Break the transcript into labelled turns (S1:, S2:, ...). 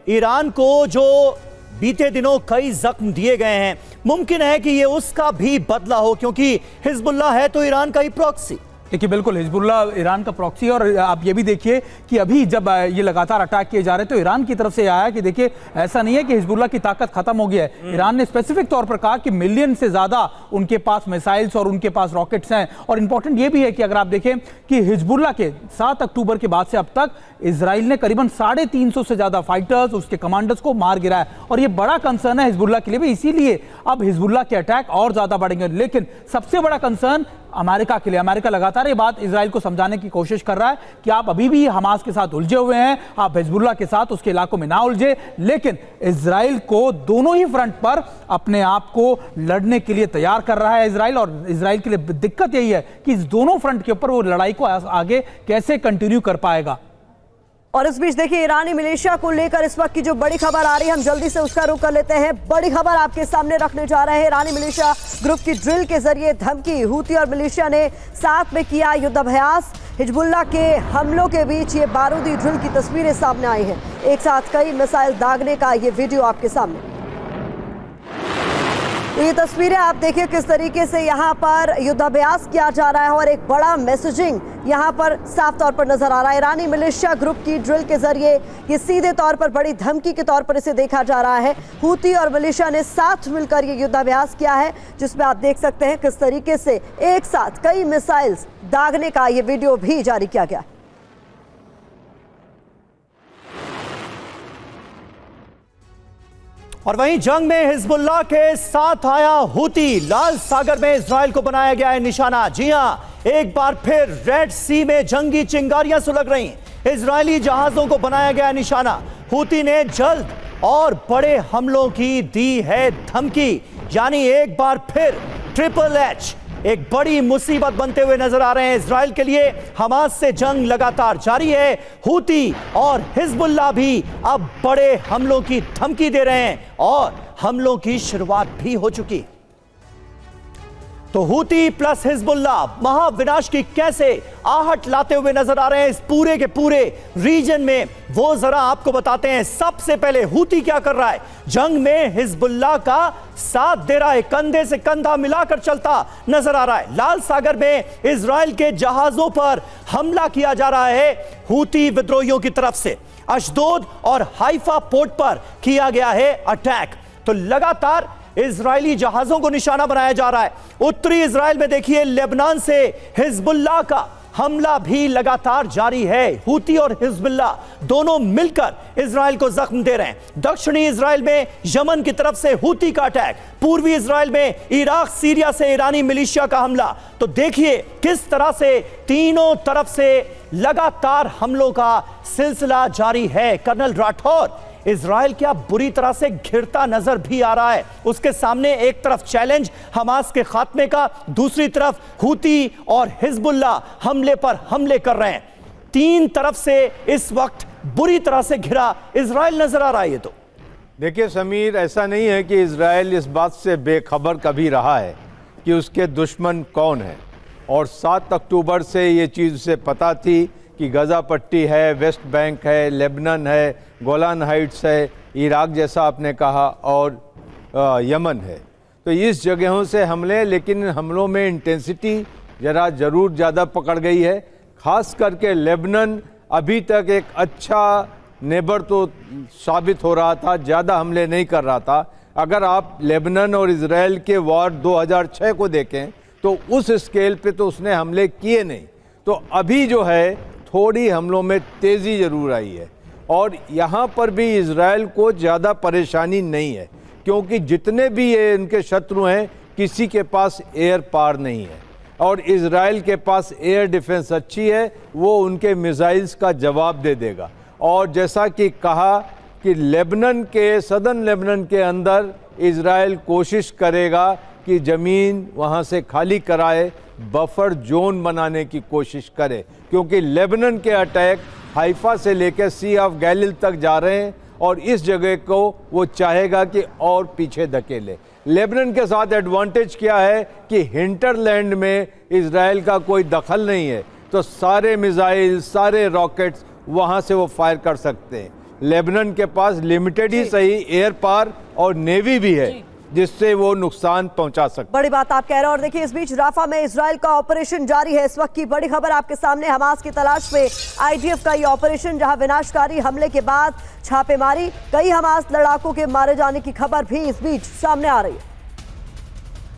S1: Iran को जो बीते दिनों कई जख्म दिए गए हैं, मुमकिन है कि ये उसका भी बदला हो, क्योंकि हिजबुल्लाह है तो ईरान का ही प्रॉक्सी।
S2: देखिए बिल्कुल हिजबुल्लाह ईरान का प्रॉक्सी। और आप ये भी देखिए कि अभी जब ये लगातार अटैक किए जा रहे हैं तो ईरान की तरफ से आया कि देखिए ऐसा नहीं है कि हिजबुल्लाह की ताकत खत्म हो गई है। ईरान ने स्पेसिफिक तौर पर कहा कि मिलियन से ज्यादा उनके पास मिसाइल्स और उनके पास रॉकेट्स हैं। और इंपॉर्टेंट ये भी है कि अगर आप देखें कि हिजबुल्लाह के 7 अक्टूबर के बाद से अब तक इजराइल ने करीबन 350 से ज्यादा फाइटर्स, उसके कमांडर्स को मार गिराया। और ये बड़ा कंसर्न है हिजबुल्लाह के लिए भी, इसीलिए अब हिजबुल्लाह के अटैक और ज्यादा बढ़ेंगे। लेकिन सबसे बड़ा कंसर्न अमेरिका के लिए, अमेरिका लगातार ये बात इजराइल को समझाने की कोशिश कर रहा है कि आप अभी भी हमास के साथ उलझे हुए हैं, आप हिजबुल्लाह के साथ उसके इलाकों में ना उलझे। लेकिन इजराइल को दोनों ही फ्रंट पर अपने आप को लड़ने के लिए तैयार कर रहा है इजराइल। और इजराइल के लिए दिक्कत यही है कि इस दोनों फ्रंट के ऊपर वो लड़ाई को आगे कैसे कंटिन्यू कर पाएगा।
S3: और इस बीच देखिए ईरानी मिलिशिया को लेकर इस वक्त की जो बड़ी खबर आ रही है, हम जल्दी से उसका रुख कर लेते हैं। बड़ी खबर आपके सामने रखने जा रहे हैं। ईरानी मिलिशिया ग्रुप की ड्रिल के जरिए धमकी, हूती और मिलिशिया ने साथ में किया युद्धाभ्यास। हिजबुल्लाह के हमलों के बीच ये बारूदी ड्रिल की तस्वीरें सामने आई हैं। एक साथ कई मिसाइल दागने का ये वीडियो आपके सामने। ये तस्वीरें आप देखिए किस तरीके से यहाँ पर युद्धाभ्यास किया जा रहा है और एक बड़ा मैसेजिंग यहाँ पर साफ तौर पर नजर आ रहा है। ईरानी मिलिशिया ग्रुप की ड्रिल के जरिए ये सीधे तौर पर बड़ी धमकी के तौर पर इसे देखा जा रहा है। हूती और मिलिशिया ने साथ मिलकर ये युद्धाभ्यास किया है, जिसमें आप देख सकते हैं किस तरीके से एक साथ कई मिसाइल्स दागने का ये वीडियो भी जारी किया गया।
S1: और वहीं जंग में हिजबुल्लाह के साथ आया हूती। लाल सागर में इजराइल को बनाया गया है निशाना। जी हां, एक बार फिर रेड सी में जंगी चिंगारियां सुलग रही। इजरायली जहाजों को बनाया गया निशाना। हूती ने जल्द और बड़े हमलों की दी है धमकी। यानी एक बार फिर ट्रिपल एच एक बड़ी मुसीबत बनते हुए नजर आ रहे हैं इजराइल के लिए। हमास से जंग लगातार जारी है। हूती और हिजबुल्लाह भी अब बड़े हमलों की धमकी दे रहे हैं और हमलों की शुरुआत भी हो चुकी। तो हूती प्लस हिजबुल्लाह महाविनाश की कैसे आहट लाते हुए नजर आ रहे हैं इस पूरे के पूरे रीजन में, वो जरा आपको बताते हैं। सबसे पहले हूती क्या कर रहा है? जंग में हिजबुल्लाह का साथ दे रहा है, कंधे से कंधा मिलाकर चलता नजर आ रहा है। लाल सागर में इजराइल के जहाजों पर हमला किया जा रहा है हूती विद्रोहियों की तरफ से। अशदोद और हाइफा पोर्ट पर किया गया है अटैक। तो लगातार इजरायली जहाजों को निशाना बनाया जा रहा है। उत्तरी इजराइल में देखिए लेबनान से हिजबुल्लाह का हमला भी लगातार जारी है। हूती और हिजबुल्लाह दोनों मिलकर इजराइल को जख्म दे रहे हैं। दक्षिणी इजराइल में यमन की तरफ से हूती का अटैक, पूर्वी इजराइल में इराक सीरिया से ईरानी मिलिशिया का हमला। तो देखिए किस तरह से तीनों तरफ से लगातार हमलों का सिलसिला जारी है। कर्नल राठौर, इजराइल क्या बुरी तरह से घिरता नजर भी आ रहा है। उसके सामने एक तरफ चैलेंज हमास के खात्मे का, दूसरी तरफ हूती और हिजबुल्लाह हमले पर हमले कर रहे हैं। तीन तरफ से इस वक्त बुरी तरह से घिरा इजराइल नजर आ रहा है। ये तो
S4: देखिए समीर, ऐसा नहीं है कि इजराइल इस बात से बेखबर कभी रहा है कि उसके दुश्मन कौन है। और 7 अक्टूबर से ये चीज़ उसे पता थी कि गज़ा पट्टी है, वेस्ट बैंक है, लेबनान है, गोलान हाइट्स है, इराक जैसा आपने कहा, और यमन है। तो इस जगहों से हमले, लेकिन हमलों में इंटेंसिटी ज़रूर ज़्यादा पकड़ गई है। ख़ास करके लेबनान अभी तक एक अच्छा नेबर तो साबित हो रहा था, ज़्यादा हमले नहीं कर रहा था। अगर आप लेबनान और इजराइल के वॉर 2006 को देखें तो उस स्केल पे तो उसने हमले किए नहीं। तो अभी जो है थोड़ी हमलों में तेज़ी ज़रूर आई है। और यहाँ पर भी इजराइल को ज़्यादा परेशानी नहीं है, क्योंकि जितने भी ये इनके शत्रु हैं किसी के पास एयर पार नहीं है। और इजराइल के पास एयर डिफेंस अच्छी है, वो उनके मिसाइल्स का जवाब दे देगा। और जैसा कि कहा कि लेबनान के, सदर्न लेबनान के अंदर इजराइल कोशिश करेगा कि ज़मीन वहाँ से खाली कराए, बफर जोन बनाने की कोशिश करे, क्योंकि लेबनान के अटैक हाइफा से लेकर सी ऑफ गैलिल तक जा रहे हैं और इस जगह को वो चाहेगा कि और पीछे धकेले। लेबनान के साथ एडवांटेज क्या है कि हिंटरलैंड में इजराइल का कोई दखल नहीं है, तो सारे मिसाइल, सारे रॉकेट्स वहाँ से वो फायर कर सकते हैं। लेबनान के पास लिमिटेड ही सही एयर पावर और नेवी भी है जिससे वो नुकसान पहुंचा सकते।
S3: बड़ी बात आप कह रहे हैं। और देखिए इस बीच राफा में इजराइल का ऑपरेशन जारी है। इस वक्त की बड़ी खबर आपके सामने, हमास की तलाश में आईडीएफ का ये ऑपरेशन, जहां विनाशकारी हमले के बाद छापेमारी, कई हमास लड़ाकों के मारे जाने की खबर भी इस बीच सामने आ रही है।